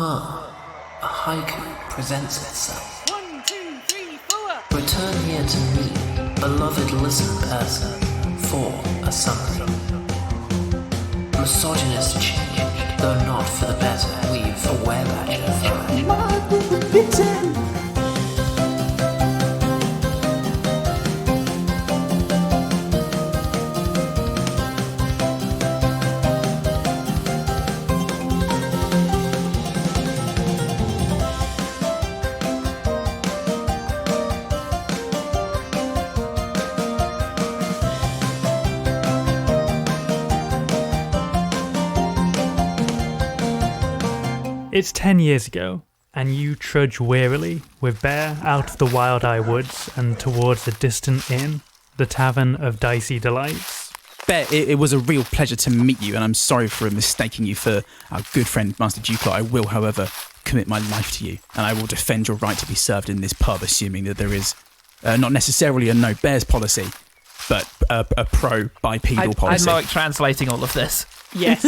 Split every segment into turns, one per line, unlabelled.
A haiku presents itself.
1, 2, 3, 4.
Return here to me, beloved listen person, for a something. Misogynist change, though not for the better, we've a Were-Badger found.
It's 10 years ago, and you trudge wearily with Bear out of the Wild Eye Woods and towards the distant inn, the Tavern of Dicey Delights.
Bear, it was a real pleasure to meet you, and I'm sorry for mistaking you for our good friend Master Duclaw. I will, however, commit my life to you, and I will defend your right to be served in this pub, assuming that there is not necessarily a no bears policy, but a pro-bipedal policy.
I'm Morric translating all of this.
Yes.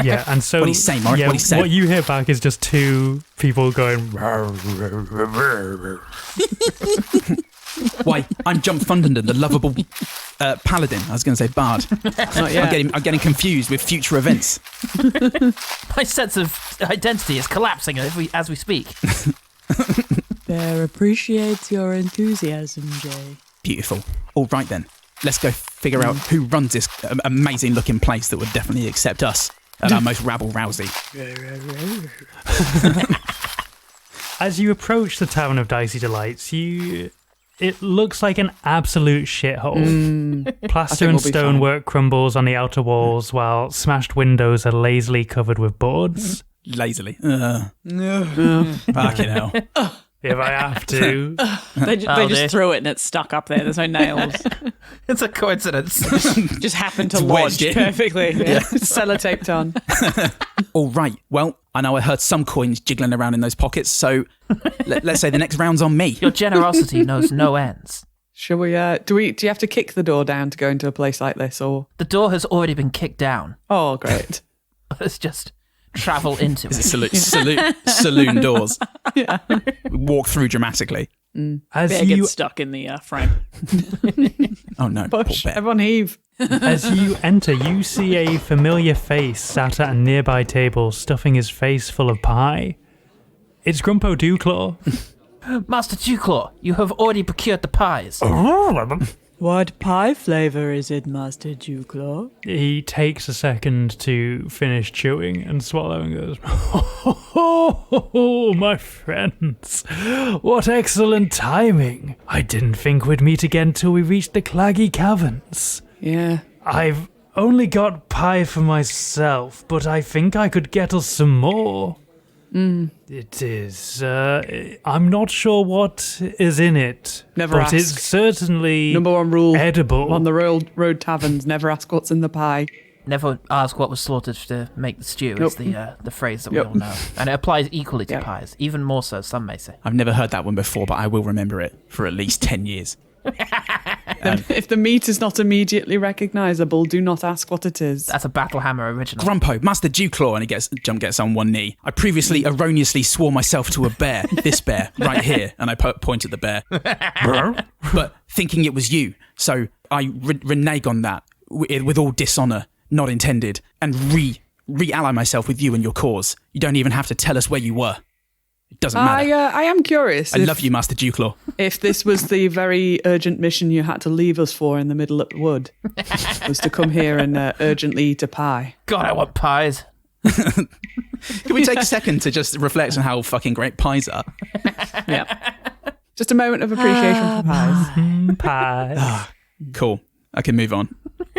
Yeah, and so
What do you say, Morric?
Yeah,
What do you say?
What you hear back is just two people going.
Why, I'm Jump Thunderden, the lovable paladin. I was going to say bard. I'm getting confused with future events.
My sense of identity is collapsing as we speak.
Bear appreciates your enthusiasm, Jay.
Beautiful. All right then. Let's go figure out who runs this amazing looking place that would definitely accept us at our most rabble-rousy.
As you approach the Tavern of Dicey Delights, it looks like an absolute shithole. Plaster and stonework crumbles on the outer walls, while smashed windows are lazily covered with boards.
Lazily. Fucking hell.
If I have to.
They just threw it and it's stuck up there. There's no nails.
It's a coincidence.
Just happened to
It's
lodge
wedged in.
perfectly. Yeah. Sellotaped on.
All right. Well, I know I heard some coins jiggling around in those pockets, so let's say the next round's on me.
Your generosity knows no ends.
Shall we, do you have to kick the door down to go into a place like this, or?
The door has already been kicked down.
Oh, great.
Let's just travel into it.
Saloon doors.
Yeah.
Walk through dramatically.
As
Bear
you
gets stuck in the frame.
Oh no,
Push.
poor bear.
Everyone heave.
As you enter, you see a familiar face sat at a nearby table, stuffing his face full of pie. It's Grumpo Duclaw.
Master Duclaw, you have already procured the pies.
What pie flavour is it, Master Duclaw?
He takes a second to finish chewing and swallow and goes, "Oh, my friends, what excellent timing. I didn't think we'd meet again till we reached the Claggy Caverns.
Yeah.
I've only got pie for myself, but I think I could get us some more. It is, I'm not sure what is in it,
Never
but
ask.
it's certainly
Number one rule
edible.
on the road taverns, never ask what's in the pie.
Never ask what was slaughtered to make the stew is the phrase that we
Yep.
all know. And it applies equally to
Yep.
pies, even more so, some may say.
I've never heard that one before, but I will remember it for at least 10 years.
If the meat is not immediately recognisable, do not ask what it is.
That's a Battlehammer original.
Grumpo, Master Dewclaw, and Jump gets on one knee. I previously erroneously swore myself to a bear, this bear, right here, and I point at the bear. But thinking it was you, so I renege on that with all dishonour, not intended, and re-ally myself with you and your cause. You don't even have to tell us where you were. It doesn't matter.
I am curious.
I love you, Master Dewclaw.
If this was the very urgent mission you had to leave us for in the middle of the wood, was to come here and urgently eat a pie.
God, I want pies.
Can we take a second to just reflect on how fucking great pies are?
Yeah. Just a moment of appreciation for pies.
Pie.
Cool. I can move on.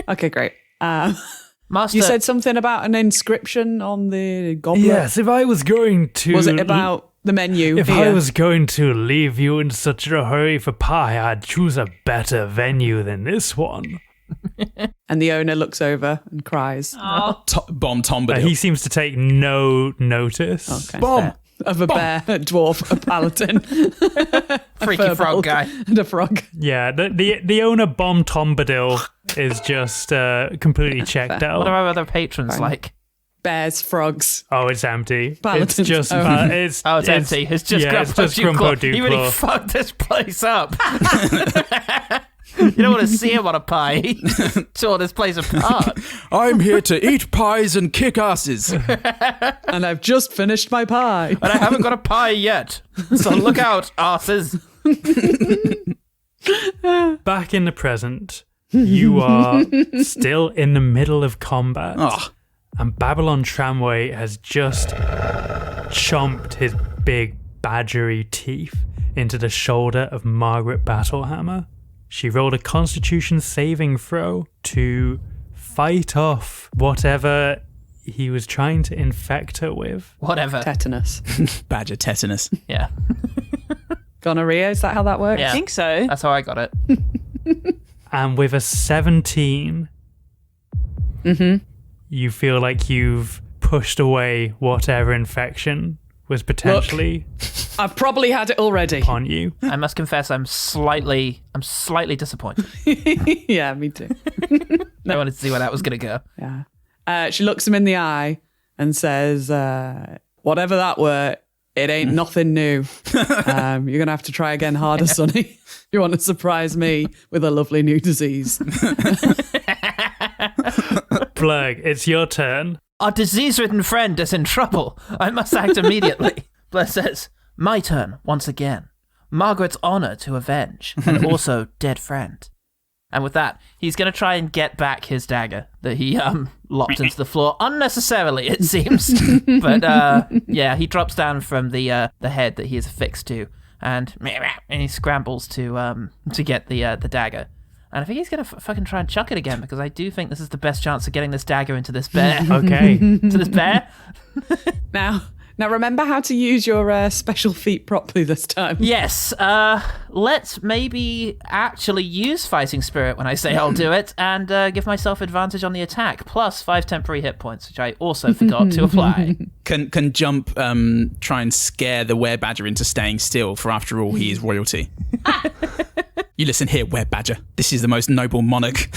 Okay, great.
Master,
You said something about an inscription on the goblet.
Yes, if I was going to...
Was it about the menu?
If
here?
I was going to leave you in such a hurry for pie, I'd choose a better venue than this one.
And the owner looks over and cries.
Bomb Tom Bombadil.
He seems to take no notice.
Okay.
Bomb!
Of a bear, a dwarf, a paladin,
freaky frog
furbolg,
guy.
and a frog.
Yeah, the owner Bomb Tombadil is just completely checked out.
What are our other patrons like?
Bears, frogs.
Oh, it's empty.
Paladins.
It's just
It's empty. It's just Grumpo Dewclaw. He really fucked this place up. You don't want to see him on a pie. He tore this place apart.
I'm here to eat pies and kick asses.
And I've just finished my pie.
And I haven't got a pie yet. So look out, asses.
Back in the present, you are still in the middle of combat.
Oh.
And Babylon Tramway has just chomped his big badgery teeth into the shoulder of Margaret Battlehammer. She rolled a Constitution saving throw to fight off whatever he was trying to infect her with.
Whatever.
Tetanus.
Badger tetanus.
Yeah.
Gonorrhea, is that how that works?
Yeah.
I think so.
That's how I got it.
And with a 17, you feel like you've pushed away whatever infection was potentially
I've probably had it already.
on you.
I must confess, I'm slightly disappointed.
Yeah, me too.
I wanted to see where that was going to go.
Yeah. She looks him in the eye and says, whatever that were, it ain't nothing new. You're going to have to try again harder, Sonny. You want to surprise me with a lovely new disease.
Bleurgh, it's your turn.
Our disease-ridden friend is in trouble. I must act immediately. Bleurgh says, my turn, once again. Margaret's honour to avenge, and also dead friend. And with that, he's going to try and get back his dagger that he lopped into the floor unnecessarily, it seems. But yeah, he drops down from the head that he is affixed to, and he scrambles to get the dagger. And I think he's going to fucking try and chuck it again, because I do think this is the best chance of getting this dagger into this bear.
Okay.
To this bear.
Now remember how to use your special feat properly this time.
Yes, let's maybe actually use Fighting Spirit when I say I'll do it, and give myself advantage on the attack, plus 5 temporary hit points, which I also forgot to apply.
Can Jump try and scare the Were-Badger into staying still, for after all, he is royalty. You listen here, Were-Badger. This is the most noble monarch,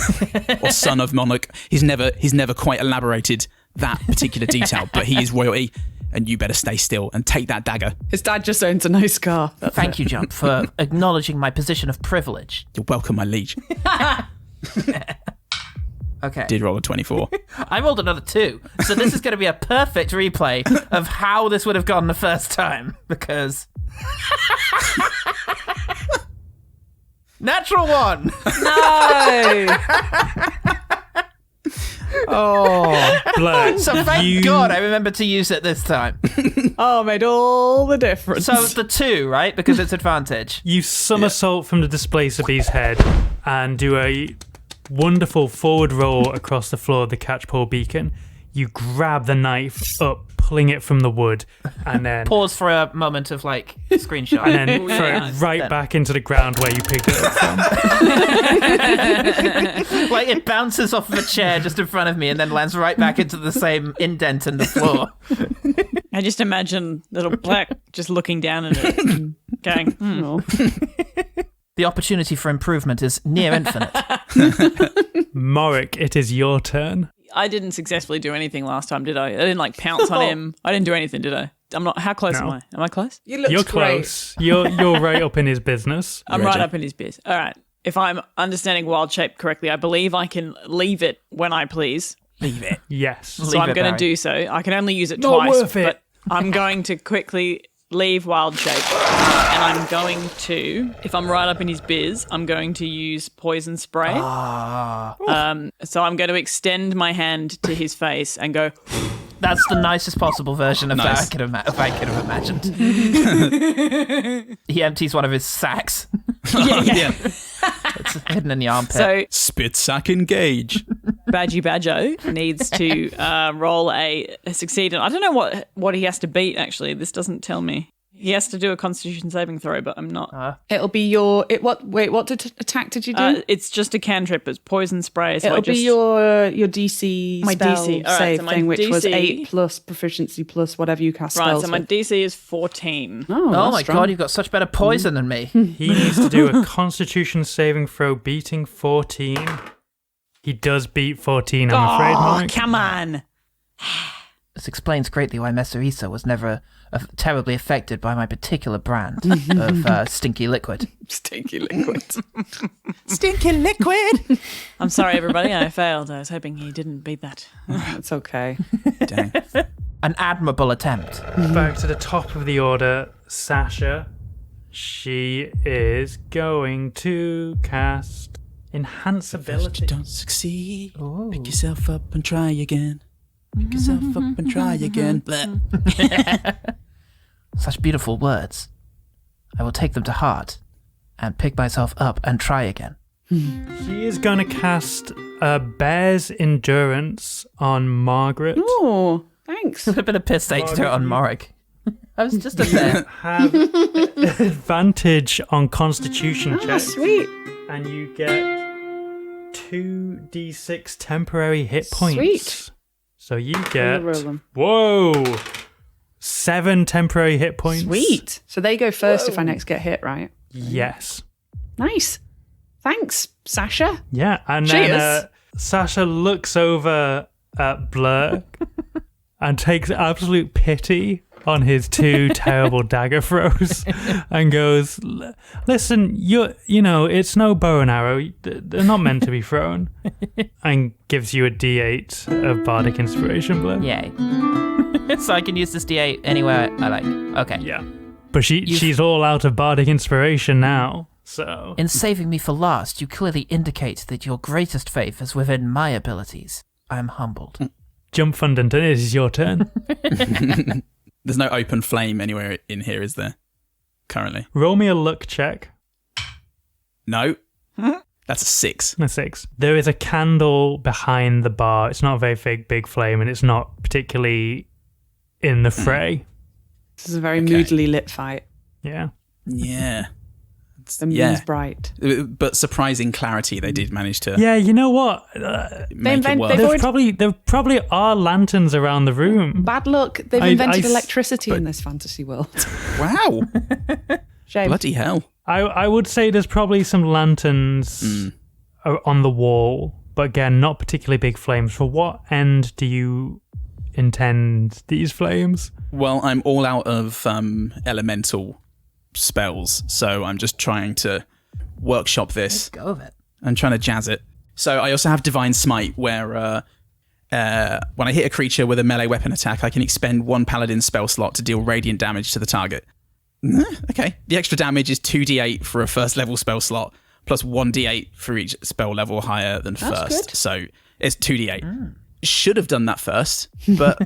or son of monarch. He's never quite elaborated that particular detail, but he is royalty, and you better stay still and take that dagger.
His dad just owns a nice car.
Thank you, Jump, for acknowledging my position of privilege.
You're welcome, my liege.
Okay.
Did roll a 24.
I rolled another 2, so this is going to be a perfect replay of how this would have gone the first time, because... Natural 1!
No!
Oh.
Bleurgh,
So thank God I remembered to use it this time.
Oh, made all the difference.
So the 2, right? Because it's advantage.
you somersault from the displacer bee's head and do a wonderful forward roll across the floor of the catchpole beacon. You grab the knife up, pulling it from the wood, and then
Pause for a moment of like screenshot.
and then throw it right back into the ground where you picked it up from.
Like it bounces off of a chair just in front of me and then lands right back into the same indent in the floor.
I just imagine little Black just looking down at it, going,
The opportunity for improvement is near infinite.
Morric, it is your turn.
I didn't successfully do anything last time, did I? I didn't like pounce on him. I didn't do anything, did I? I'm not. How close am I? Am I close?
You're close. You're right up in his business.
I'm right up in his biz. All right. If I'm understanding wild shape correctly, I believe I can leave it when I please.
Leave it.
Yes.
So I'm going to do so. I can only use it twice,
worth it.
but I'm going to quickly leave wild shape. And I'm going to, if I'm right up in his biz, I'm going to use poison spray. So I'm going to extend my hand to his face and go.
That's the nicest possible version of
Nice.
that I could have imagined. He empties one of his sacks.
Yeah.
It's hidden in the armpit.
So
Spit sack engage.
Badger needs to roll a succeed. I don't know what he has to beat, actually. This doesn't tell me. He has to do a Constitution saving throw, but I'm not.
It'll be your... what attack did you do?
It's just a cantrip. It's poison spray. So
It'll be your DC
My
spell
DC. All right,
save
so my
thing, which was
DC
8 plus proficiency plus whatever you cast
Right,
spells
so my
with.
DC is 14.
Oh,
oh
that's
my
strong.
God, you've got such better poison than me.
He needs to do a Constitution saving throw beating 14. He does beat 14, I'm afraid,
Oh,
Morric.
come on.
This explains greatly why Messer Issa was never terribly affected by my particular brand of stinky liquid.
Stinky liquid.
Stinky liquid.
I'm sorry, everybody. I failed. I was hoping he didn't beat that.
It's okay.
Dang.
An admirable attempt.
Back to the top of the order, Sasha. She is going to cast Enhanceability.
You don't succeed. Pick yourself up and try again. Pick yourself up and try again.
Such beautiful words. I will take them to heart and pick myself up and try again.
She is going to cast Bear's Endurance on Margaret.
Oh, thanks.
Would have been a piss take to do it on Morric. I was just a bear.
Have advantage on Constitution
Oh,
checks.
sweet.
And you get 2d6 temporary hit points.
Sweet.
So you get...
roll them.
Whoa! 7 temporary hit points.
Sweet. So they go first if I next get hit, right?
Yes.
Nice. Thanks, Sasha.
Yeah, and
Cheers.
then Sasha looks over at Bleurgh and takes absolute pity on his 2 terrible dagger throws and goes, listen, you know, it's no bow and arrow. They're not meant to be thrown. And gives you a D8 of Bardic Inspiration, Bleurgh.
Yay. So I can use this D8 anywhere I like. Okay.
Yeah. But she's all out of Bardic Inspiration now, so...
In saving me for last, you clearly indicate that your greatest faith is within my abilities. I am humbled.
Jump Fundant, it is your turn.
There's no open flame anywhere in here, is there? Currently.
Roll me a luck check.
No. That's a 6.
A 6. There is a candle behind the bar. It's not a very big flame, and it's not particularly in the fray.
This is a very moodily lit fight.
Yeah.
Yeah.
The moon's bright.
But surprising clarity, they did manage to
Yeah, you know what?
make it work.
There probably are lanterns around the room.
Bad luck. They've
I-
invented
I-
electricity in this fantasy world.
Wow.
Shame.
Bloody hell.
I would say there's probably some lanterns on the wall, but again, not particularly big flames. For what end do you intend these flames?
Well, I'm all out of elemental spells, so I'm just trying to workshop this.
Go with it.
I'm trying to jazz it. So I also have Divine Smite, where when I hit a creature with a melee weapon attack, I can expend 1 paladin spell slot to deal radiant damage to the target. Okay. The extra damage is 2d8 for a first level spell slot, plus 1d8 for each spell level higher than
That's
first.
good.
So it's 2d8. Should have done that first, but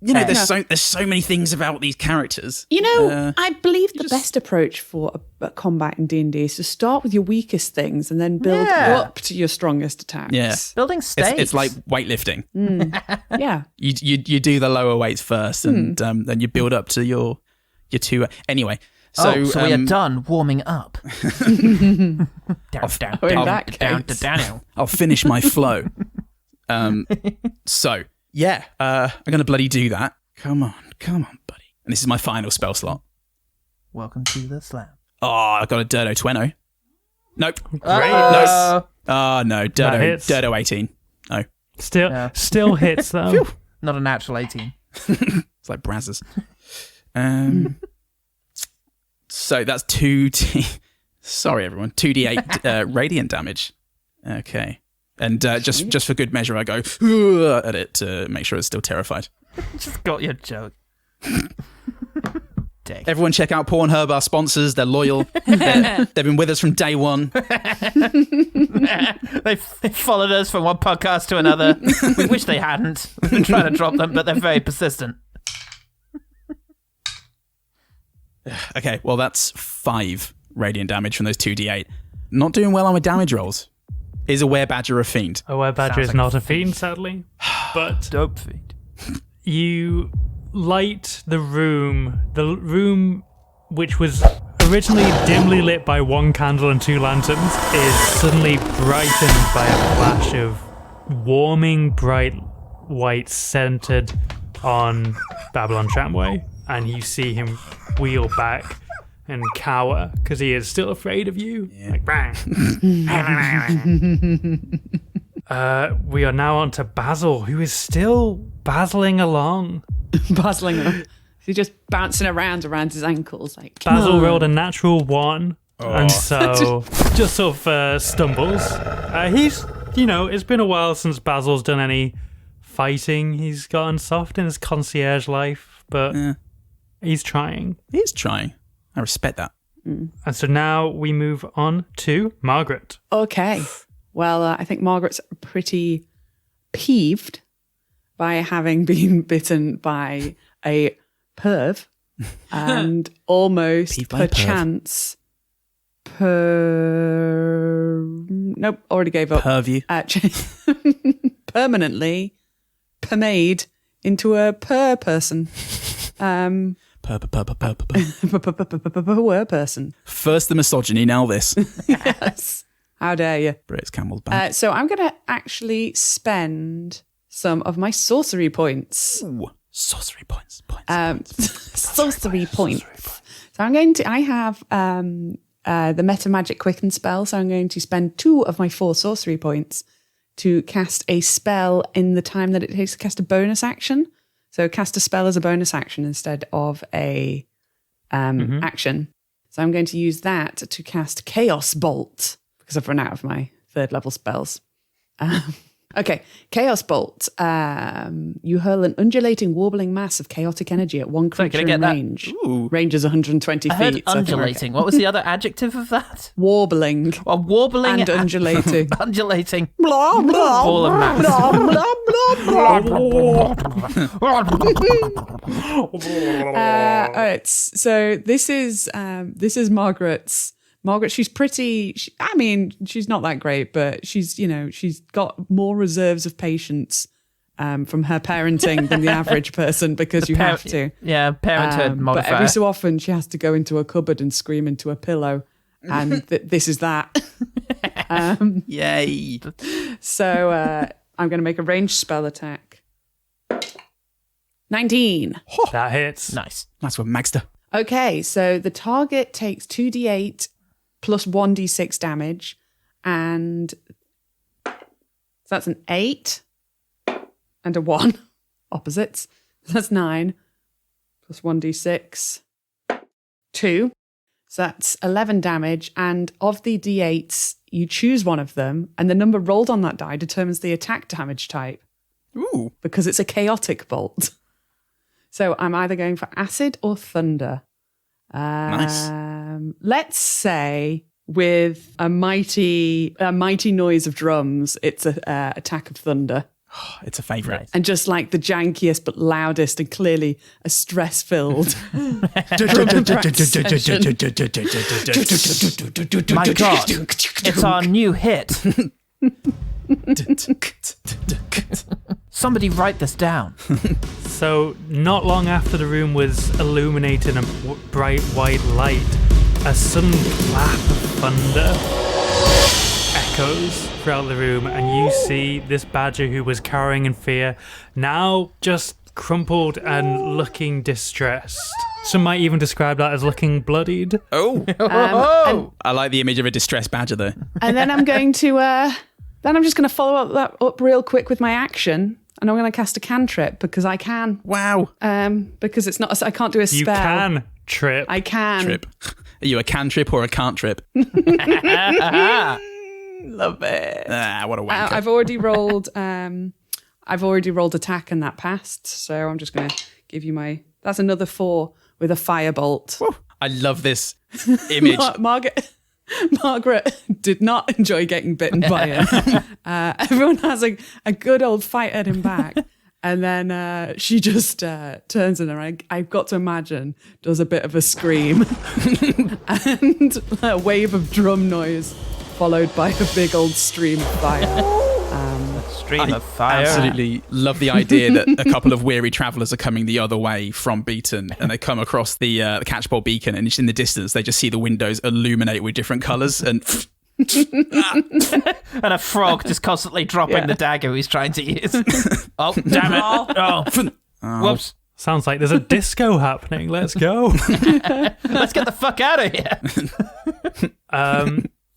you know, there's so many things about these characters.
You know, I believe the best approach for a combat in D&D is to start with your weakest things and then build up to your strongest attacks.
Yeah.
Building stakes.
It's like weightlifting.
Yeah.
You do the lower weights first, and then you build up to your 2. Anyway, so
we are done warming up. down to Daniel.
I'll finish my flow. So yeah, I'm gonna bloody do that. Come on, buddy. And this is my final spell slot.
Welcome to the slam.
Oh, I got a Dirto 20. Nope.
Great.
No. Oh no,
That hits.
Dirto 18. No,
Still hits though.
Not a natural 18.
it's like Brazzers. So that's 2d. Sorry, everyone. 2d8 radiant damage. Okay. And just for good measure, I go at it to make sure it's still terrified.
Just got your joke. Dick.
Everyone check out Pornhub, our sponsors. They're loyal. They've been with us from day one.
They followed us from one podcast to another. We wish they hadn't. We've been trying to drop them, but they're very persistent.
Okay, well, that's 5 radiant damage from those 2d8. Not doing well on my damage rolls. Is a Were-Badger a fiend?
A Were-Badger
Sounds
is
like
not
a
a fiend, sadly. But
Dope feed.
you light the room which was originally dimly lit by 1 candle and 2 lanterns is suddenly brightened by a flash of warming bright white centered on Babylon Tramway, and you see him wheel back and cower because he is still afraid of you. Like bang. We are now on to Basil, who is still basiling along.
Bustling him. He's just bouncing around his ankles. Like
Basil rolled a natural 1, and so just sort of stumbles. He's, it's been a while since Basil's done any fighting. He's gotten soft in his concierge life, but he's trying.
He is trying. I respect that.
And so now we move on to Margaret.
Okay. Well, I think Margaret's pretty peeved by having been bitten by a perv and almost
Peeved by a perv.
perchance nope, already gave up.
Perview.
Permanently permade into a per person. Were person.
First the misogyny, now this.
Yes. How dare you?
Britain's Campbell's back.
So I'm going to actually spend some of my sorcery points.
Ooh, sorcery points.
Sorcery points. So I have the Meta Magic Quicken spell, so I'm going to spend 2 of my 4 sorcery points to cast a spell in the time that it takes to cast a bonus action. So cast a spell as a bonus action instead of a action. So I'm going to use that to cast Chaos Bolt because I've run out of my 3rd level spells. Okay, Chaos Bolt. You hurl an undulating, warbling mass of chaotic energy at one
Sorry,
creature
can I
in
get that?
range.
Ooh.
Range is 120
I heard
feet. so I think we're okay.
undulating. What was the other adjective of that?
Warbling
Warbling
and undulating.
undulating.
Blah, blah,
Ball of mass.
blah, blah, blah, blah. All right, so this is Margaret's. Margaret, she's pretty. She's not that great, but she's got more reserves of patience from her parenting than the average person because you have to.
Yeah, parenthood
But
modifier.
every so often she has to go into a cupboard and scream into a pillow, and this is that.
Yay.
So I'm going to make a ranged spell attack. 19.
That hits.
Nice.
Nice one, Magster.
Okay, so the target takes 2d8 plus 1d6 damage, and so that's an 8 and a 1. Opposites. So that's 9 plus 1d6. 2. So that's 11 damage, and of the d8s, you choose one of them, and the number rolled on that die determines the attack damage type.
Ooh.
Because it's a chaotic bolt. So I'm either going for acid or thunder.
Nice.
Let's say with a mighty noise of drums, it's a attack of thunder.
It's a favourite.
Nice.
And just like the jankiest but loudest and clearly a stress-filled
My God, it's our new hit. Somebody write this down.
So, not long after the room was illuminated in bright white light, a sudden clap of thunder echoes throughout the room, and you see this badger who was cowering in fear now just crumpled and looking distressed. Some might even describe that as looking bloodied.
Oh.
and
I like the image of a distressed badger, though.
And then I'm going to, then I'm just going to follow that up real quick with my action. And I'm going to cast a cantrip because I can.
Wow.
Because it's not, I can't do a spell.
You can trip.
I can.
Trip. Are you a cantrip or a can't trip?
Love it.
What a wanker.
I've already rolled, attack and that passed. So I'm just going to give you that's another 4 with a firebolt.
Woo. I love this image.
Margaret did not enjoy getting bitten by him. Everyone has a good old fight at him back. And then she just turns in her. I've got to imagine, does a bit of a scream. And a wave of drum noise followed by a big old stream of fire.
Stream of fire.
Absolutely love the idea that a couple of weary travellers are coming the other way from Beaton, and they come across the Catchpole beacon, and just in the distance they just see the windows illuminate with different colours, and
And a frog just constantly dropping the dagger he's trying to use. Oh, damn it. Oh. Whoops.
Sounds like there's a disco happening. Let's go.
Let's get the fuck out of here.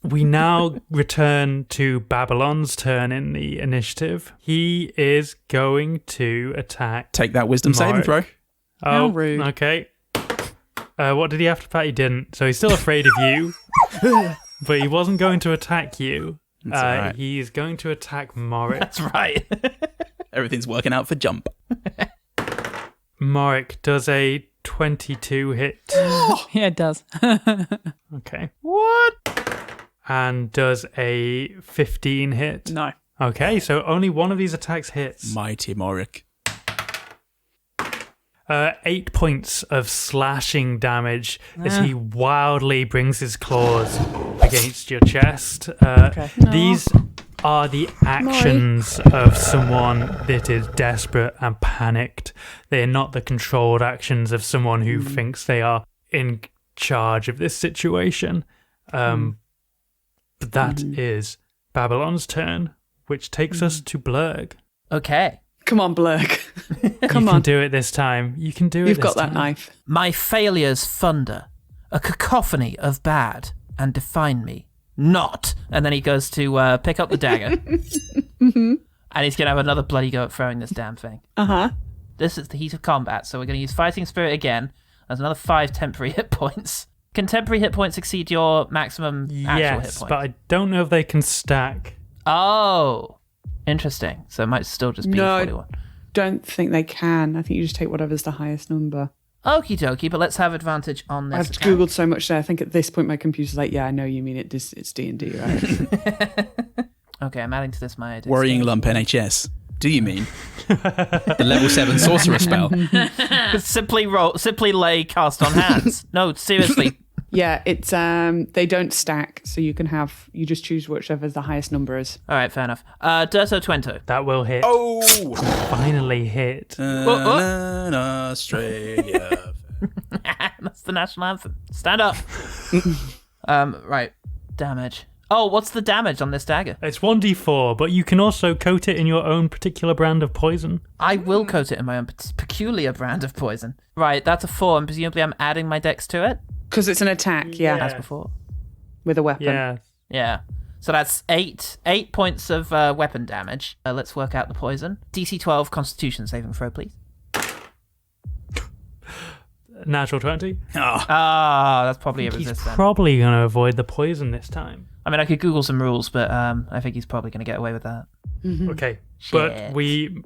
We now return to Babylon's turn in the initiative. He is going to attack.
Take that wisdom saving throw.
How rude.
Okay. What did he have to attack? He didn't. So he's still afraid of you. But he wasn't going to attack you.
That's all right.
He's going to attack Morric.
That's right.
Everything's working out for Jump.
Morric does a 22 hit.
Yeah, it does.
Okay.
What?
And does a 15 hit.
No.
Okay, so only one of these attacks hits.
Mighty Morric.
8 points of slashing damage as he wildly brings his claws against your chest. These are the actions of someone that is desperate and panicked. They're not the controlled actions of someone who thinks they are in charge of this situation. But that is Babylon's turn, which takes us to Bleurgh.
Okay.
Come on, Bleurgh. Come
You
on.
can do it this time. You can do it
You've
this
got
time.
that knife.
My failures thunder, a cacophony of bad, and define me not. And then he goes to pick up the dagger. And he's going to have another bloody go at throwing this damn thing.
Uh-huh.
This is the heat of combat, so we're going to use Fighting Spirit again. There's another 5 temporary hit points. Can temporary hit points exceed your maximum actual hit
Yes,
points?
but I don't know if they can stack.
Oh, interesting. So it might still just be
No.
41.
Don't think they can. I think you just take whatever's the highest number.
Okie dokie, but let's have advantage on this.
I've
attack.
Googled so much there. I think at this point my computer's like, yeah, I know you mean it's D&D, right?
Okay, I'm adding to this my idea.
Worrying lump NHS. Do you mean the level 7 sorcerer spell?
Simply lay cast on hands. No, seriously.
Yeah, it's they don't stack, so you just choose whichever the highest number is.
All right, fair enough. Derso Twento.
That will hit.
Oh!
Finally hit.
Australia.
That's the national anthem. Stand up. Right. Damage. Oh, what's the damage on this dagger?
It's 1d4, but you can also coat it in your own particular brand of poison.
I will coat it in my own peculiar brand of poison. Right, that's a 4, and presumably I'm adding my dex to it,
Because it's an attack, yeah,
as before.
with a weapon.
Yeah.
Yeah. So that's 8 points of weapon damage. Let's work out the poison. DC 12 Constitution saving throw, please.
Natural 20.
That's probably a
He's
resist then.
probably going to avoid the poison this time.
I mean, I could Google some rules, but I think he's probably going to get away with that.
Okay.
Shit.
But we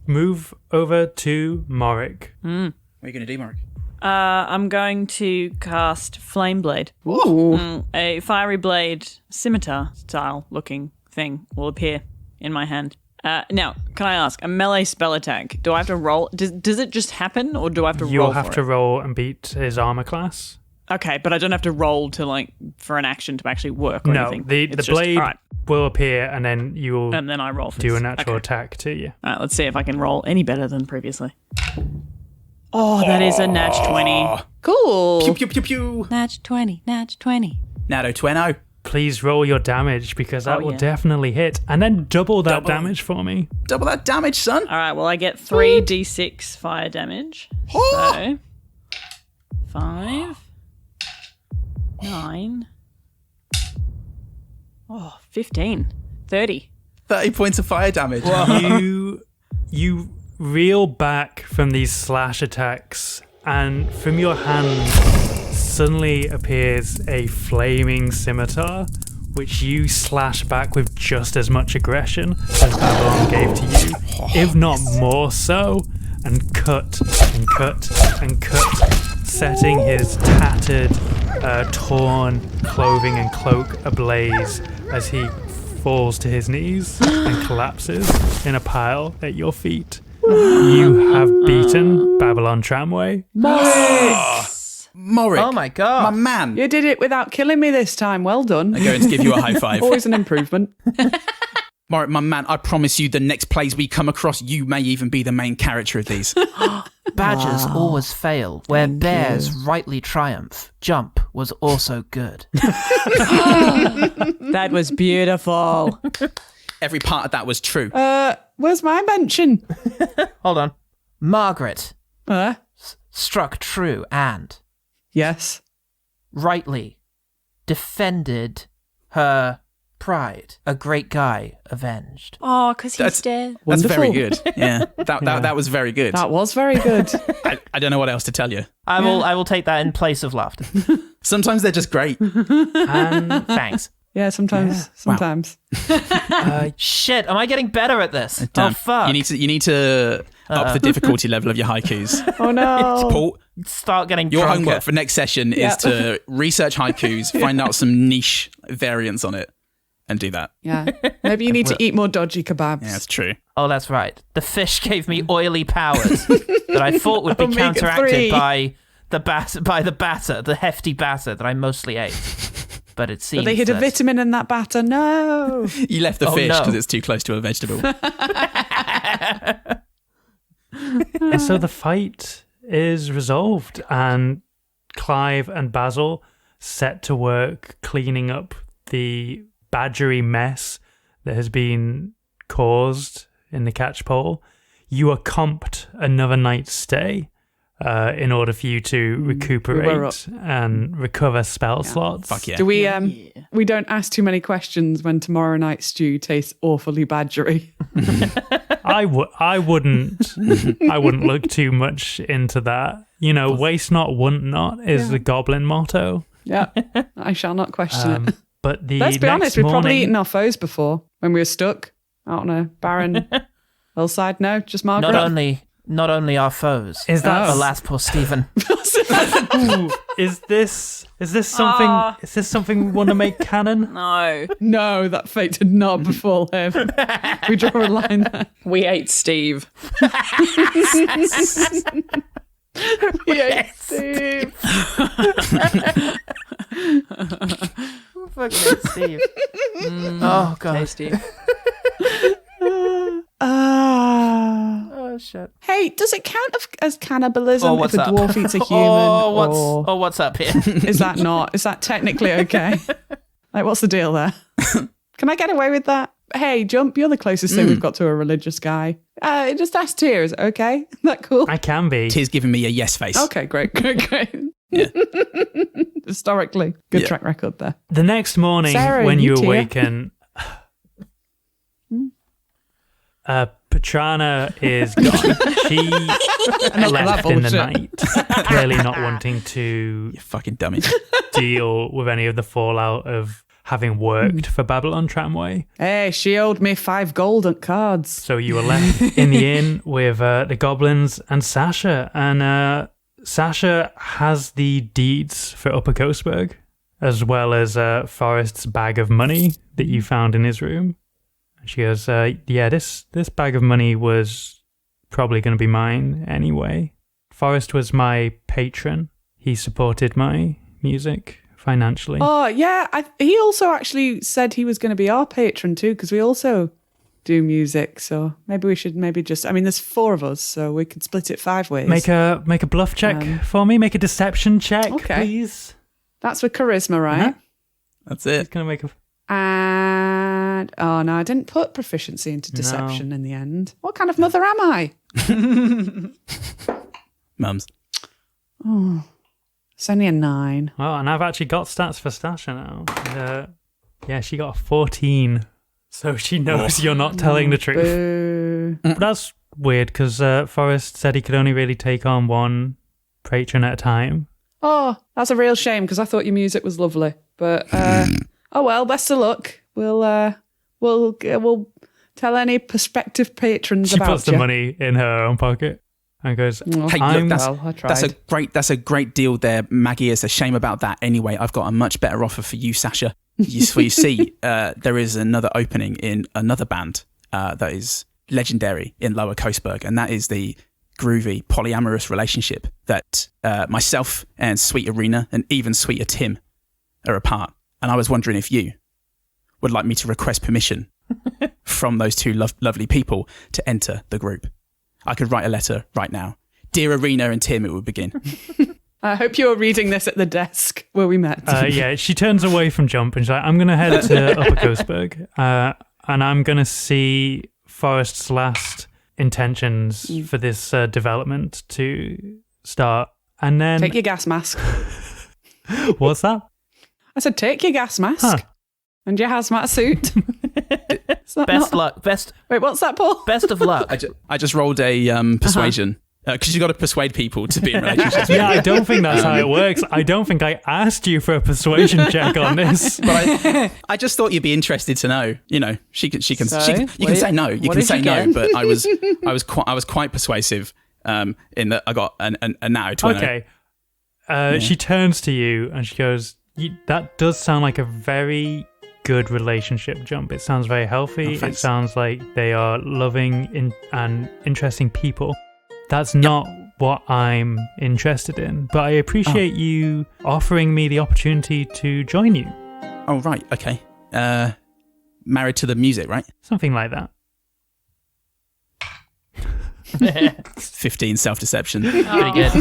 move over to Morric.
What are you going to do, Morric?
I'm going to cast Flame Blade.
Ooh.
A fiery blade scimitar style looking thing will appear in my hand. Now, can I ask, a melee spell attack, do I have to roll? Does it just happen, or do I have to roll
You'll
for
have
it?
to roll and beat his armor class.
Okay, but I don't have to roll to for an action to actually work or
No,
anything.
the
It's just,
blade
all right,
will appear and then you will
and then I roll for
do
this.
a natural
Okay.
attack to you.
All right, let's see if I can roll any better than previously. Oh, that is a nat 20.
Cool.
Pew, pew, pew, pew.
Nat 20, nat 20.
Natto Tweno.
Please roll your damage because that
Oh,
will
yeah.
definitely hit. And then double that
Double.
damage for me.
Double that damage, son.
All right, well, I get 3d6 fire damage. So, 5, 9, 15, 30.
30 points of fire damage.
You reel back from these slash attacks, and from your hand suddenly appears a flaming scimitar, which you slash back with just as much aggression as Babylon gave to you, if not more so, and cut and cut and cut, setting his tattered, torn clothing and cloak ablaze as he falls to his knees and collapses in a pile at your feet. You have beaten Babylon Tramway.
Morric.
Oh my god.
My man.
You did it without killing me this time. Well done.
I'm going to give you a high five.
Always an improvement.
Morric, my man, I promise you the next plays we come across, you may even be the main character of these.
Badgers always fail, where bears rightly triumph. Jump was also good.
That was beautiful.
Every part of that was true.
Where's my mention?
Hold on. Margaret
Uh,
struck true and
yes.
rightly defended her pride. A great guy avenged.
Oh, because he's dead.
That's very
Wonderful.
good. Yeah, that was very good.
That was very good.
I don't know what else to tell you.
I will take that in place of laughter.
Sometimes they're just great.
And thanks.
Yeah, sometimes.
Shit, am I getting better at this?
Damn.
Oh, fuck.
You need to up the difficulty level of your haikus.
Oh no.
Paul,
Start getting
your
drunker.
homework for next session is to research haikus, find out some niche variants on it, and do that.
Yeah. Maybe you need to eat more dodgy kebabs.
Yeah, that's true.
Oh, that's right. The fish gave me oily powers that I thought would be
Omega-3.
counteracted by the hefty batter that I mostly ate. But it seems
But they hid a
that-
vitamin in that batter. No.
You left the
Oh,
fish
no.
because it's too close to a vegetable.
And so the fight is resolved, and Clive and Basil set to work cleaning up the badgery mess that has been caused in the catchpole. You are comped another night's stay in order for you to recuperate and recover spell slots.
Fuck yeah.
Do we we don't ask too many questions when tomorrow night's stew tastes awfully badgery.
I wouldn't look too much into that. You know, waste not, want not is the goblin motto.
Yeah. I shall not question it.
But the
Let's be honest,
next
we've probably
morning-
eaten our foes before when we were stuck out on a barren hillside. No, just Margaret.
Not only our foes.
Is that
alas, poor Stephen.
Ooh, is this something? Is this something we want to make canon?
No.
No, that fate did not befall him. We draw a line there.
We ate Steve.
We ate Steve.
Fucking Steve. Oh, God.
Hey, Steve.
Oh, shit.
Hey, does it count as cannibalism
Oh,
if
what's
a
up?
dwarf eats a human?
What's up here?
Is that not? Is that technically okay? Like, what's the deal there? Can I get away with that? Hey, Jump, you're the closest thing we've got to a religious guy. Just ask Tyr, is it okay? Is that cool?
I can be.
Tier's giving me a yes face.
Okay, great.
Yeah.
Historically, good
Yeah.
track record there.
The next morning,
Sara,
when you
Tyr?
awaken, Petrana is gone. She left in the night, clearly not wanting to
You fucking dummy.
deal with any of the fallout of having worked for Babylon Tramway.
Hey, she owed me 5 golden cards.
So you were left in the inn with the goblins and Sasha. And Sasha has the deeds for Upper Coastburg, as well as Forrest's bag of money that you found in his room. And she goes, yeah, this bag of money was probably going to be mine anyway. Forrest was my patron. He supported my music financially.
Oh, yeah. He also actually said he was going to be our patron too, because we also do music. So maybe we should just, there's 4 of us, so we could split it 5 ways.
Make a bluff check for me. Make a deception check,
Okay.
please.
That's with charisma, right?
That's
He's
it.
going to make a...
And, oh no, I didn't put proficiency into deception in the end. What kind of mother am I?
Mums.
It's only a 9.
Oh, and I've actually got stats for Stasha now. Yeah, she got a 14. So she knows you're not telling the truth.
Boo.
But that's weird because Forrest said he could only really take on 1 patron at a time.
Oh, that's a real shame because I thought your music was lovely. But oh well, best of luck. We'll tell any prospective patrons
She
about
puts the
you.
money in her own pocket and goes,
Hey,
I'm-
look,
Well, I tried.
that's a great deal there, Maggie. It's a shame about that. Anyway, I've got a much better offer for you, Sasha. You see, there is another opening in another band that is legendary in Lower Coastburg, and that is the groovy polyamorous relationship that myself and Sweet Arena and even Sweeter Tim are a part. And I was wondering if you would like me to request permission from those 2 lovely people to enter the group. I could write a letter right now. Dear Arena and Tim, it would begin.
I hope you're reading this at the desk where we met.
yeah, she turns away from Jump and she's like, I'm going to head to Upper Coastburg and I'm going to see Forrest's last intentions for this development to start. And then...
Take your gas mask.
What's that?
I said, take your gas mask.
Huh.
And your hazmat suit.
Best luck.
Wait, what's that, Paul?
Best of luck.
I just rolled a persuasion because you got to persuade people to be in relationships.
Yeah, I don't think that's how it works. I don't think I asked you for a persuasion check on this.
But I just thought you'd be interested to know. You know, you can say no. You can say no, but I was quite persuasive in that I got a nat 20.
Okay. She turns to you and she goes, that does sound like a very good relationship jump. It sounds very healthy. It sounds like they are loving and interesting people. That's not what I'm interested in, but I appreciate you offering me the opportunity to join you.
Oh, right. Okay. Married to the music, right?
Something like that.
15 self-deception.
Pretty good.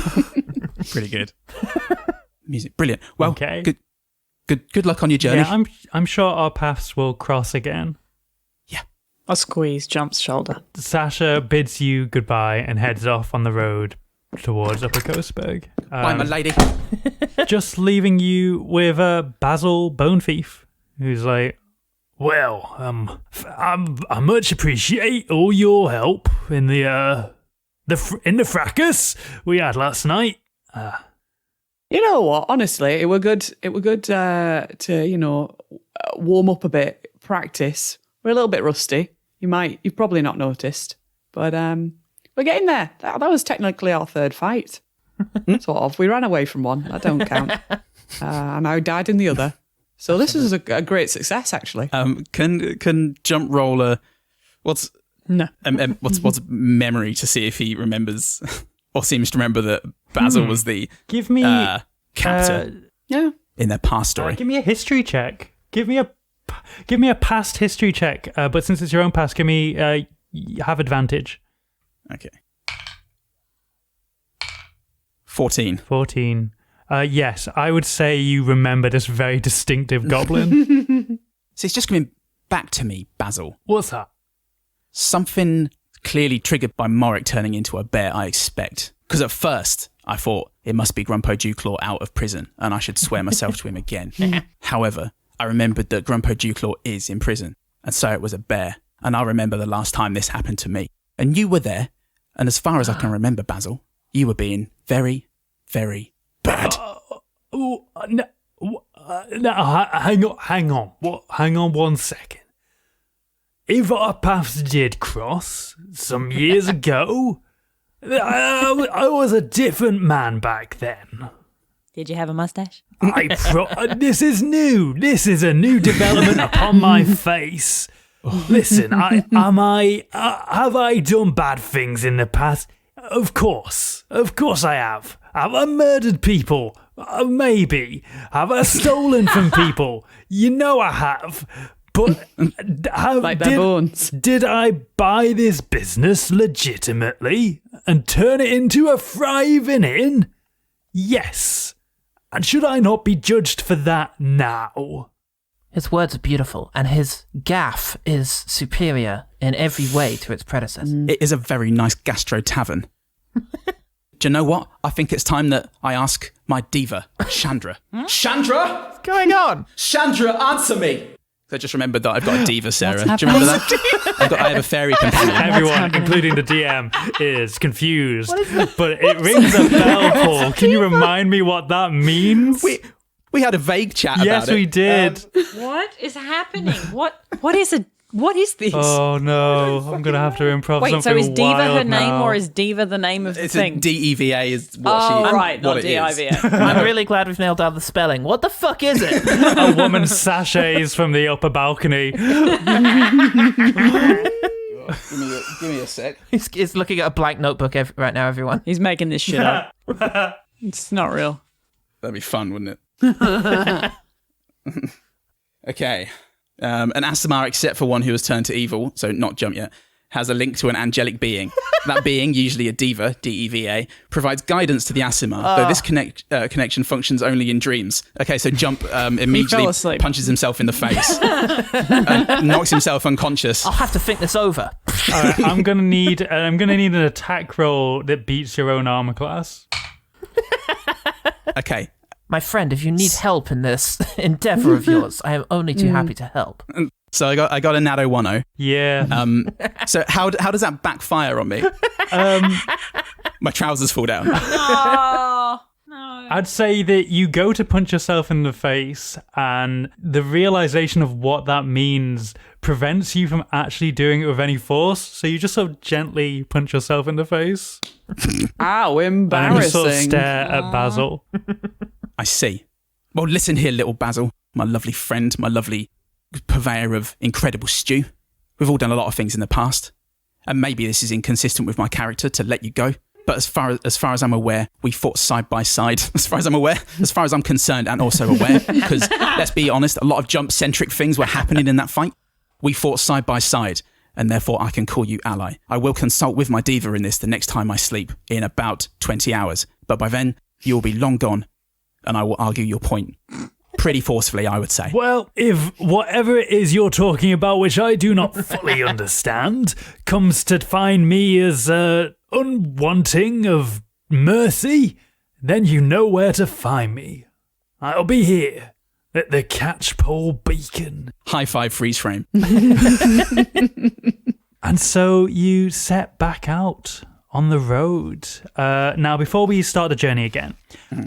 Pretty good. Music. Brilliant. Well,
okay.
Good luck on your journey.
Yeah, I'm sure our paths will cross again.
Yeah.
I'll squeeze Jump's shoulder.
Sasha bids you goodbye and heads off on the road towards Upper Coastburg.
Bye, my lady.
Just leaving you with Basil Bone Thief, who's like, well, I much appreciate all your help in the fracas we had last night.
You know what? Honestly, it were good. It were good to warm up a bit, practice. We're a little bit rusty. You've probably not noticed, but we're getting there. That was technically our third fight, sort of. We ran away from one. That don't count. And I died in the other. So this is a great success, actually.
Can Jump roll what's memory to see if he remembers or seems to remember that Basil was the captor in their past story.
Give me a history check. Give me a past history check. But since it's your own past, you have advantage.
Okay. 14.
14. Yes, I would say you remember this very distinctive goblin.
So it's just coming back to me, Basil.
What's that?
Something clearly triggered by Morric turning into a bear, I expect. Because at first, I thought it must be Grumpo Dewclaw out of prison, and I should swear myself to him again. However, I remembered that Grumpo Dewclaw is in prison, and so it was a bear. And I remember the last time this happened to me. And you were there, and as far as I can remember, Basil, you were being very, very bad.
Hang on 1 second. If our paths did cross some years ago, I was a different man back then.
Did you have a mustache?
This is new. This is a new development upon my face. Listen, have I done bad things in the past? Of course I have. Have I murdered people? Maybe. Have I stolen from people? You know I have. But
like their bones.
Did I buy this business legitimately and turn it into a thriving inn? Yes. And should I not be judged for that now?
His words are beautiful, and his gaff is superior in every way to its predecessor.
It is a very nice gastro tavern. Do you know what? I think it's time that I ask my diva, Chandra. Chandra?
What's going on?
Chandra, answer me! I just remembered that I've got a diva, Sarah. Do you remember that? I have a fairy companion.
Everyone, including the DM, is confused. But it rings a bell, Paul. Can you remind me what that means?
We had a vague chat about it.
Yes, we did.
What is happening? What is this?
Oh no, I'm going to have to improv
Wait,
something
so is Diva
wild
her name
now.
or is Diva the name of the
It's
thing?
a DEVA is what she is.
Right, not
what it is.
DIVA.
I'm really glad we've nailed down the spelling. What the fuck is it?
A woman sachets from the upper balcony.
Give me a sec.
He's looking at a blank notebook right now, everyone.
He's making this shit up. It's not real.
That'd be fun, wouldn't it? Okay. An Asimar, except for one who has turned to evil, so not Jump yet, has a link to an angelic being. That being, usually a diva, DEVA, provides guidance to the Asimar, though this connection functions only in dreams. Okay, so Jump immediately
asleep.
punches himself in the face and knocks himself unconscious.
I'll have to think this over.
All right, I'm gonna need an attack roll that beats your own armor class.
Okay.
My friend, if you need help in this endeavor of yours, I am only too happy to help.
So I got a natto 1-0.
Yeah.
So how does that backfire on me? My trousers fall down.
Oh, no.
I'd say that you go to punch yourself in the face, and the realization of what that means prevents you from actually doing it with any force. So you just sort of gently punch yourself in the face.
Ow,
And then you sort of
embarrassing.
stare at Basil.
I see. Well, listen here, little Basil, my lovely friend, my lovely purveyor of incredible stew. We've all done a lot of things in the past, and maybe this is inconsistent with my character to let you go. But as far as I'm aware, we fought side by side. As far as I'm concerned, and also aware, because let's be honest, a lot of jump-centric things were happening in that fight. We fought side by side, and therefore I can call you ally. I will consult with my diva in this the next time I sleep, in about 20 hours. But by then, you will be long gone, and I will argue your point. Pretty forcefully, I would say.
Well, if whatever it is you're talking about, which I do not fully understand, comes to find me as unwanting of mercy, then you know where to find me. I'll be here at the Catchpole Beacon.
High five, freeze frame.
And so you set back out on the road. Now, before we start the journey again,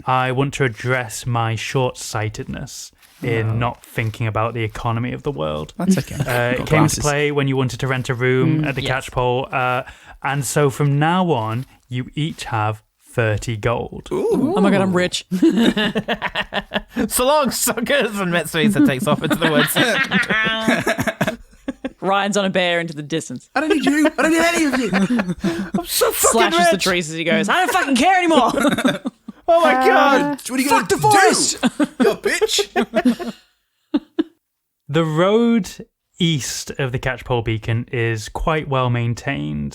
I want to address my short-sightedness in not thinking about the economy of the world.
That's okay.
It came into play when you wanted to rent a room at the Catchpole. And so from now on, you each have 30 gold.
Oh my god, I'm rich.
So long, suckers! And Metsuisa takes off into the woods.
Rides on a bear into the distance.
I don't need you. I don't need any of you.
I'm so fucking
Slashes
rich!
the trees as he goes, I don't fucking care anymore.
Oh my god!
What are you going to do? You bitch.
The road east of the Catchpole Beacon is quite well maintained.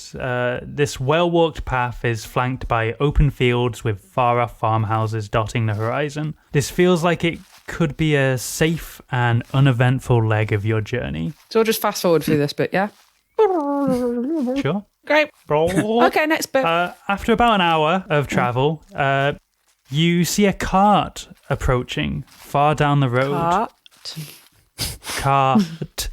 This well-walked path is flanked by open fields with far-off farmhouses dotting the horizon. This feels like it could be a safe and uneventful leg of your journey.
So we'll just fast forward through this bit, yeah?
Sure.
Great. Okay, next bit.
After about an hour of travel, you see a cart approaching far down the road. Cart.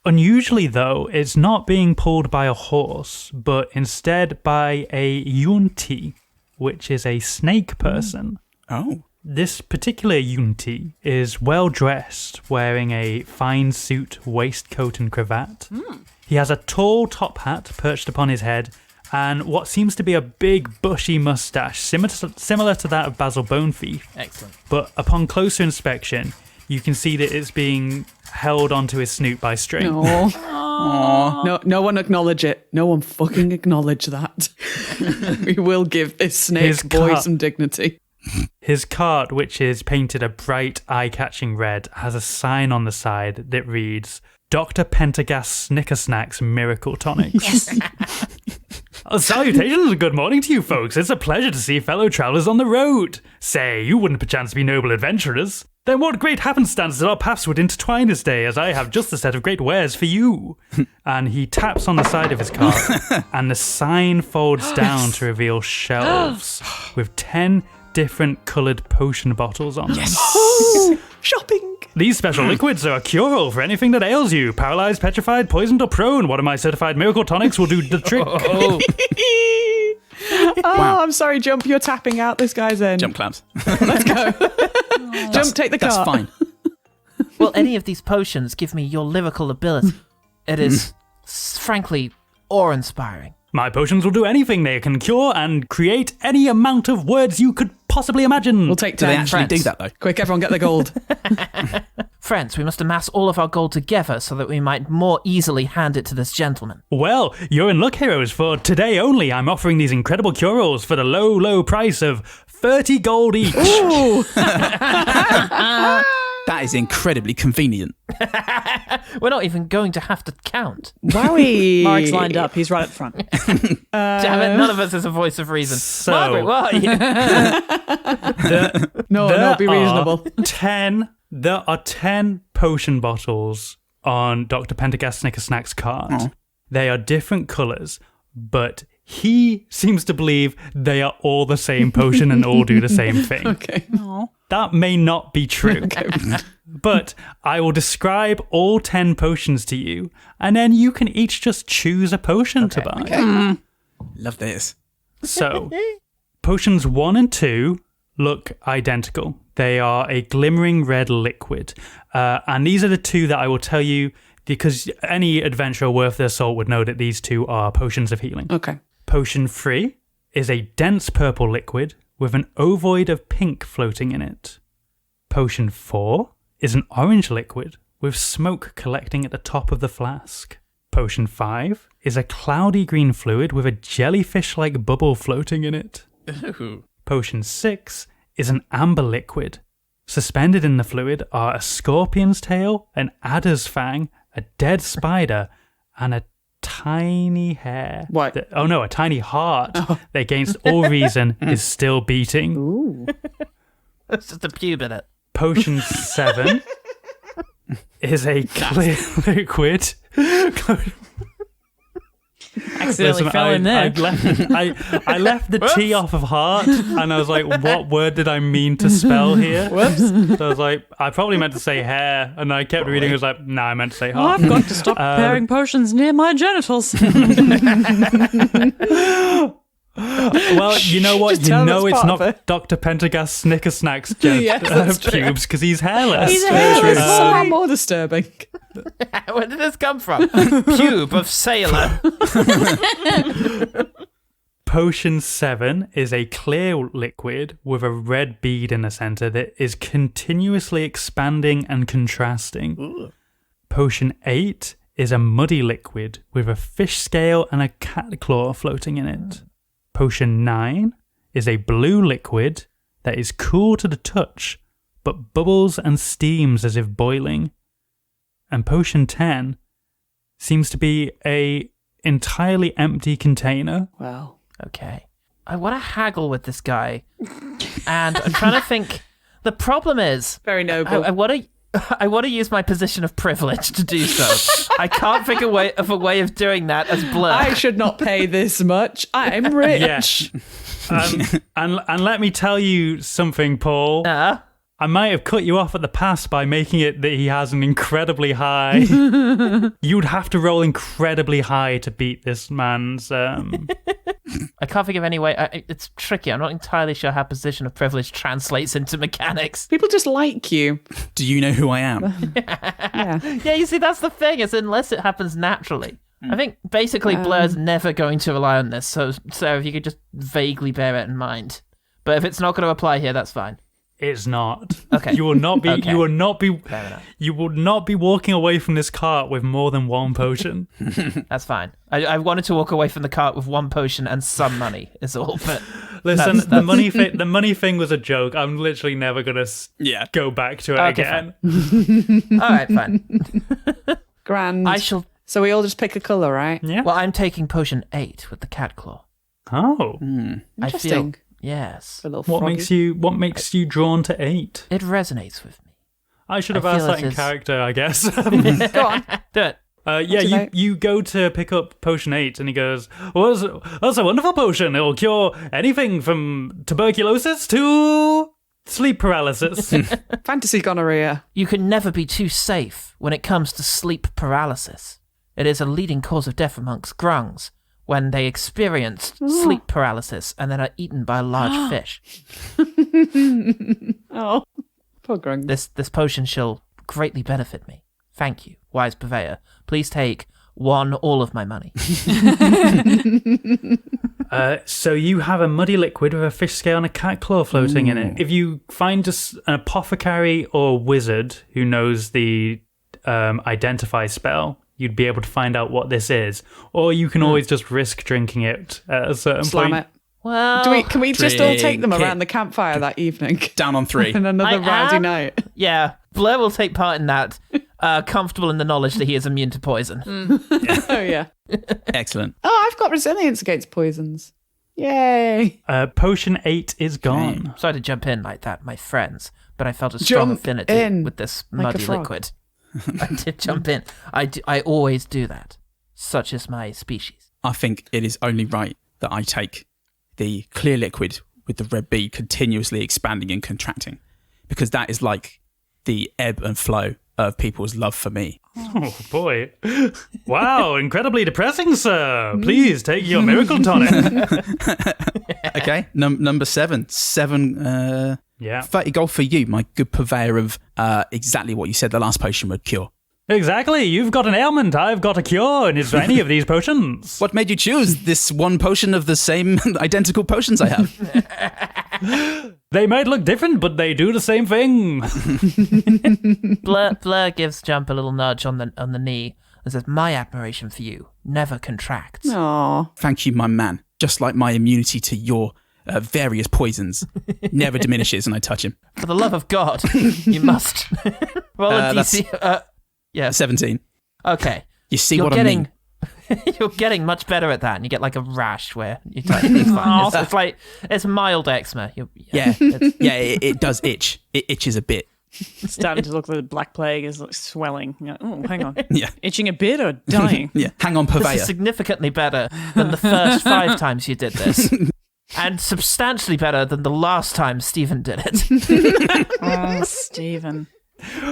Unusually, though, it's not being pulled by a horse, but instead by a yunti, which is a snake person.
Oh.
This particular yunti is well dressed, wearing a fine suit, waistcoat, and cravat. He has a tall top hat perched upon his head, and what seems to be a big, bushy mustache, similar to that of Basil Bonethief.
Excellent.
But upon closer inspection, you can see that it's being held onto his snoot by string.
No one acknowledge it. No one fucking acknowledge that. We will give this snake
His
boy
cart-
some dignity.
His cart, which is painted a bright, eye-catching red, has a sign on the side that reads, Dr. Pentagast Snickersnacks Miracle Tonics. Salutations and good morning to you folks. It's a pleasure to see fellow travellers on the road. Say, you wouldn't perchance be noble adventurers? Then what great happenstance that our paths would intertwine this day, as I have just a set of great wares for you. And he taps on the side of his cart, and the sign folds down to reveal shelves with 10 different coloured potion bottles on them.
Shopping.
These special liquids are a cure-all for anything that ails you. Paralyzed, petrified, poisoned, or prone. One of my certified miracle tonics will do the trick.
Oh, I'm sorry, Jump. You're tapping out this guy's end.
Jump claps.
Let's go. Jump, take the
That's
cart.
fine.
Will any of these potions give me your lyrical ability? It is, frankly, awe-inspiring.
My potions will do anything. They can cure and create any amount of words you could possibly imagine.
We'll take
Do they
10.
actually do
Friends.
that, though?
Quick, everyone get the gold.
Friends, we must amass all of our gold together so that we might more easily hand it to this gentleman.
Well, you're in luck, heroes. For today only, I'm offering these incredible cure-alls for the low, low price of 30 gold each.
Ooh.
That is incredibly convenient.
We're not even going to have to count.
Wowie.
Morric's lined up. He's right up front.
Damn it, none of us is a voice of reason.
So-
Margaret, why?
No, be reasonable.
There are 10 potion bottles on Dr. Pentagast Snickersnack's cart. They are different colours, but He seems to believe they are all the same potion and all do the same thing.
Okay.
That may not be true. But I will describe all 10 potions to you, and then you can each just choose a potion to buy.
Love this.
So, potions 1 and 2 look identical. They are a glimmering red liquid. And these are the two that I will tell you, because any adventurer worth their salt would know that these two are potions of healing.
Okay.
Potion 3 is a dense purple liquid with an ovoid of pink floating in it. Potion 4 is an orange liquid with smoke collecting at the top of the flask. Potion 5 is a cloudy green fluid with a jellyfish-like bubble floating in it.
Ooh.
Potion 6 is an amber liquid. Suspended in the fluid are a scorpion's tail, an adder's fang, a dead spider, and a tiny hair.
What?
A tiny heart that against all reason is still beating.
Ooh.
It's just a pube in it.
Potion 7 is a clear liquid.
Accidentally fell in there.
I left the T off of heart, and I was like, what word did I mean to spell here?
Whoops.
So I was like, I probably meant to say hair, and I kept reading, I was like, no, I meant to say
Oh,
heart.
I've got to stop preparing potions near my genitals.
Well, you know what?
Just
You
tell
know
that's
it's
part
not
of it.
Dr. Pendergast Snickersnacks
Yes, that's true.
pubes, because he's hairless.
He's
It's
hairless.
somehow more disturbing.
Where did this come from? Pube of sailor.
Potion 7 is a clear liquid with a red bead in the center that is continuously expanding and contrasting.
Ooh.
Potion 8 is a muddy liquid with a fish scale and a cat claw floating in it. Potion 9 is a blue liquid that is cool to the touch, but bubbles and steams as if boiling. And Potion 10 seems to be a entirely empty container.
Well,
Okay. I want to haggle with this guy. And I'm trying to think. The problem is,
very noble.
I want to use my position of privilege to do so. I can't think of a way of doing that as Bleurgh.
I should not pay this much. I'm rich.
Yes. And let me tell you something, Paul. I might have cut you off at the pass by making it that he has an incredibly high. You'd have to roll incredibly high to beat this man's.
I can't think of any way. It's tricky. I'm not entirely sure how position of privilege translates into mechanics.
People just like you.
Do you know who I am?
Yeah.
Yeah, you see, that's the thing, is unless it happens naturally. I think basically Bleurgh's never going to rely on this, so if you could just vaguely bear it in mind. But if it's not going to apply here, that's fine.
It's not.
Okay.
You will not be.
Okay.
You will not be.
Fair enough.
You will not be walking away from this cart with more than one potion.
That's fine. I wanted to walk away from the cart with one potion and some money, is all. But
Listen,
That's-
the money thing was a joke. I'm literally never gonna go back to it
Okay,
again.
all right, fine.
Grand.
I shall.
So we all just pick a colour, right?
Yeah.
Well, I'm taking potion 8 with the cat claw.
Oh.
I feel
Interesting.
yes,
A little
What
froggy.
makes you drawn to 8?
it resonates with me.
I should have
I
asked
feel
that
it
in
is-
character, I guess.
Go on.
Do it.
You go to pick up potion 8 and he goes, well, that's a wonderful potion. It'll cure anything from tuberculosis to sleep paralysis.
Fantasy gonorrhea.
You can never be too safe when it comes to sleep paralysis. It is a leading cause of death amongst grungs when they experience sleep paralysis and then are eaten by a large fish.
Oh, poor grung.
This potion shall greatly benefit me. Thank you, wise purveyor. Please take all of my money.
So you have a muddy liquid with a fish scale and a cat claw floating in it. If you find just an apothecary or wizard who knows the identify spell, you'd be able to find out what this is. Or you can always just risk drinking it at a certain
Slam
point.
it.
Well,
Can we just all take them
Drink
around the campfire that evening?
Down on 3.
In another
I
rowdy
am-
night.
yeah, Bleurgh will take part in that, comfortable in the knowledge that he is immune to poison.
Oh, yeah.
Excellent.
Oh, I've got resilience against poisons. Yay.
Potion 8 is gone.
Sorry to jump in like that, my friends, but I felt a strong
Jump
affinity
in
with this
like a
muddy
frog.
liquid. I did jump in. I always do that. Such is my species.
I think it is only right that I take the clear liquid with the red bead continuously expanding and contracting, because that is like the ebb and flow of people's love for me.
Oh, boy. Wow, incredibly depressing, sir. Please take your miracle tonic.
Okay, number 7. 7,
Yeah.
30 gold for you, my good purveyor of exactly what you said the last potion would cure.
Exactly. You've got an ailment. I've got a cure. And it's any of these potions.
What made you choose this one potion of the same identical potions I have?
They might look different, but they do the same thing.
Bleurgh gives Jump a little nudge on the knee and says, "My admiration for you never contracts."
Aw.
Thank you, my man. Just like my immunity to your various poisons never diminishes when I touch him.
For the love of God, you must roll a DC. Yeah.
17.
Okay.
You see what I mean?
You're getting much better at that, and you get like a rash where you touch it. It's fine. It's like it's mild eczema.
Yeah, it does itch. It itches a bit.
It's starting to look like the Black Plague is like swelling. You're like, oh, hang on.
Yeah.
Itching a bit or dying?
Yeah, hang on,
This
purveyor.
is significantly better than the first 5 times you did this. And substantially better than the last time Stephen did it.
Oh, Stephen.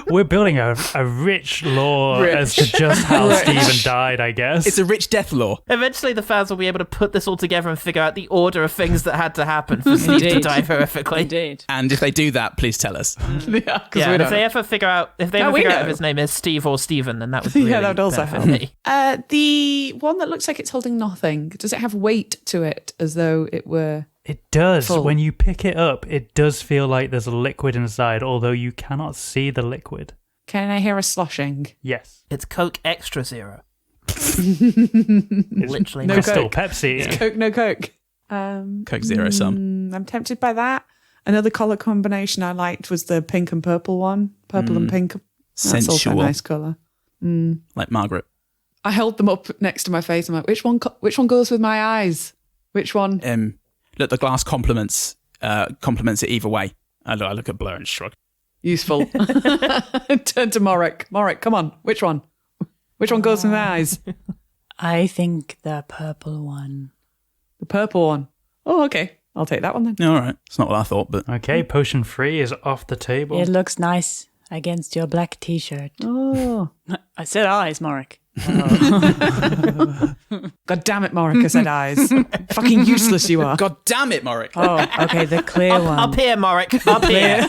We're building a rich lore as to just how Stephen died, I guess.
It's a rich death lore.
Eventually, the fans will be able to put this all together and figure out the order of things that had to happen for Steve to
Indeed.
die horrifically.
Indeed.
And if they do that, please tell us.
Yeah,
Yeah, and if they ever figure out
we
if
know.
his name is Steve or Stephen, then that would really
Yeah, that would also
benefit
help.
me.
The one that looks like it's holding nothing, does it have weight to it as though it were...
It does.
Full.
When you pick it up, it does feel like there's a liquid inside, although you cannot see the liquid.
Can I hear a sloshing?
Yes.
It's Coke Extra Zero.
It's
Literally
No
Crystal
Coke.
Pepsi.
Coke, no Coke.
Coke Zero Sum.
I'm tempted by that. Another colour combination I liked was the pink and purple one. Purple and pink. That's also a
Sensual.
nice colour.
Like Margaret.
I held them up next to my face. I'm like, which one goes with my eyes? Which one?
Look, the glass complements it either way. I look at Bleurgh and shrug.
Useful. Turn to Morric. Morric, come on. Which one? Which one goes with my eyes?
I think the purple one.
The purple one. Oh, okay. I'll take that one then.
All right. It's not what I thought, but
Okay, potion 3 is off the table.
It looks nice against your black t-shirt.
Oh.
I said eyes, Morric.
God damn it, Morric, I said eyes. Fucking useless you are.
God damn it, Morric.
Oh, okay, the clear one.
Up here, Morric. Up here.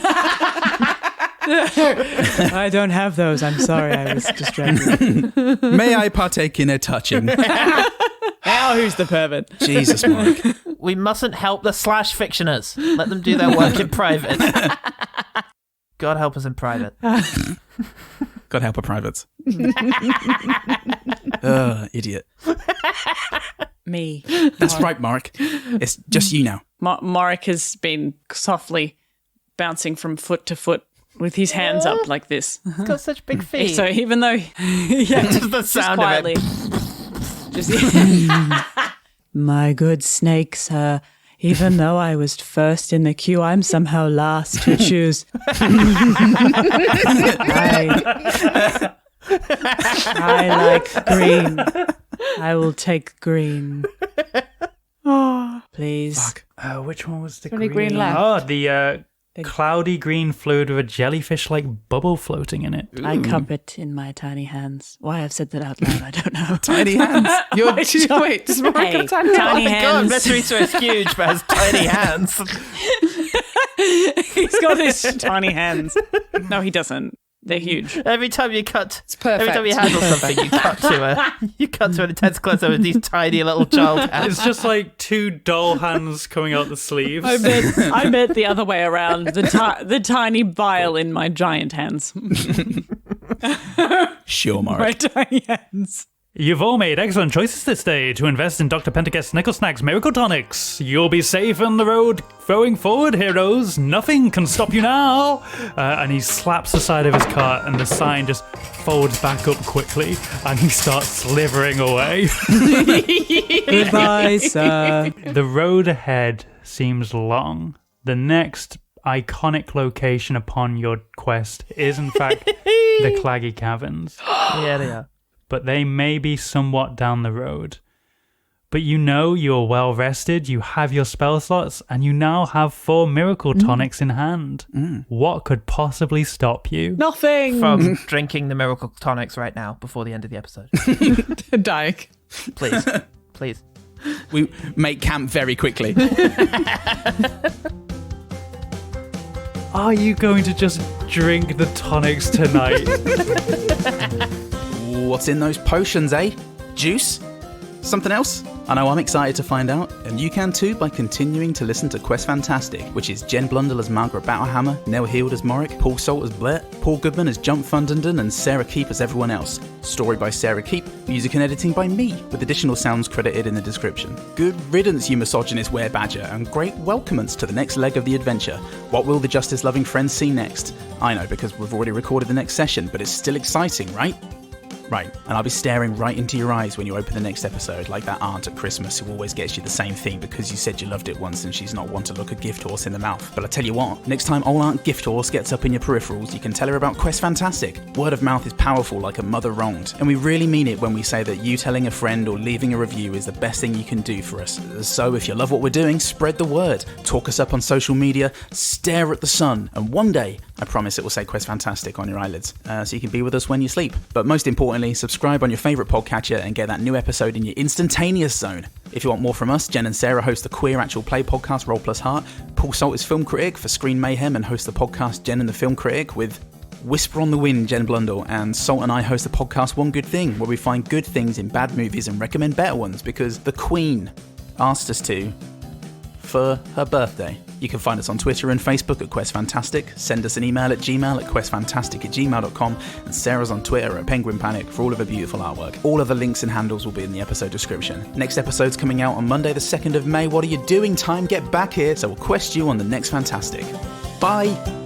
I don't have those. I'm sorry, I was distracted.
May I partake in a touching?
Now who's the pervert?
Jesus, Morric.
We mustn't help the slash fictioners. Let them do their work in private. God help us in private.
God help a private. Idiot.
Me.
That's right, Morric. It's just you now.
Morric has been softly bouncing from foot to foot with his hands up like this.
He's got such big feet.
So even though, yeah,
Just the sound of
quietly,
it.
just
My good snake, sir. Even though I was first in the queue, I'm somehow last to choose. I like green. I will take green. Please.
Fuck.
Which one was the
Only
green?
green left.
Oh, the cloudy green fluid with a jellyfish-like bubble floating in it.
I cup it in my tiny hands. Why I've said that out loud, I don't know.
Tiny hands.
You're wait, does Morric
Hey,
have tiny
tiny
hands?
God,
hands.
Meteorito is huge, but has tiny hands.
he's got his tiny hands. No, he doesn't. They're huge.
Every time you cut,
It's perfect.
every time you handle something, you cut to an intense close up with these tiny little child hands.
It's just like 2 doll hands coming out the sleeves.
I meant the other way around. The tiny vial in my giant hands.
Sure, Morric.
My tiny hands.
You've all made excellent choices this day to invest in Dr. Pentagust's Nickel Snack's Miracle Tonics. You'll be safe on the road going forward, heroes. Nothing can stop you now. And he slaps the side of his cart and the sign just folds back up quickly and he starts slithering away.
Goodbye, sir.
The road ahead seems long. The next iconic location upon your quest is in fact the Claggy Caverns.
Yeah, they are.
But they may be somewhat down the road. But you know you're well rested, you have your spell slots, and you now have 4 miracle tonics in hand. What could possibly stop you?
Nothing.
From drinking the miracle tonics right now before the end of the episode.
Dying.
Please. Please.
We make camp very quickly.
Are you going to just drink the tonics tonight?
What's in those potions, eh? Juice? Something else? I know I'm excited to find out, and you can too by continuing to listen to Quest Fantastic, which is Jen Blundell as Margaret Battlehammer, Nell Heald as Morric, Paul Salt as Bleurgh, Paul Goodman as Jump Fundenden, and Sara Keep as everyone else. Story by Sara Keep, music and editing by me, with additional sounds credited in the description. Good riddance, you misogynist Were-Badger, and great welcoments to the next leg of the adventure. What will the justice-loving friends see next? I know, because we've already recorded the next session, but it's still exciting, right? Right, and I'll be staring right into your eyes when you open the next episode, like that aunt at Christmas who always gets you the same thing because you said you loved it once and she's not one to look a gift horse in the mouth. But I tell you what, next time old Aunt Gift Horse gets up in your peripherals, you can tell her about Quest Fantastic. Word of mouth is powerful like a mother wronged, and we really mean it when we say that you telling a friend or leaving a review is the best thing you can do for us. So if you love what we're doing, spread the word, talk us up on social media, stare at the sun, and one day, I promise it will say Quest Fantastic on your eyelids, so you can be with us when you sleep. But most importantly, subscribe on your favourite podcatcher and get that new episode in your instantaneous zone. If you want more from us, Jen and Sara host the queer actual play podcast Roll Plus Heart. Paul Salt is film critic for Screen Mayhem and hosts the podcast Jen and the Film Critic with Whisper on the Wind, Jen Blundell, and Salt and I host the podcast One Good Thing, where we find good things in bad movies and recommend better ones because the Queen asked us to for her birthday. You can find us on Twitter and Facebook at Quest Fantastic. Send us an email at gmail@questfantastic@gmail.com, and Sarah's on Twitter at Penguin Panic for all of her beautiful artwork. All other links and handles will be in the episode description. Next episode's coming out on Monday the 2nd of May. What are you doing? Time, get back here, so we'll quest you on the next Fantastic. Bye!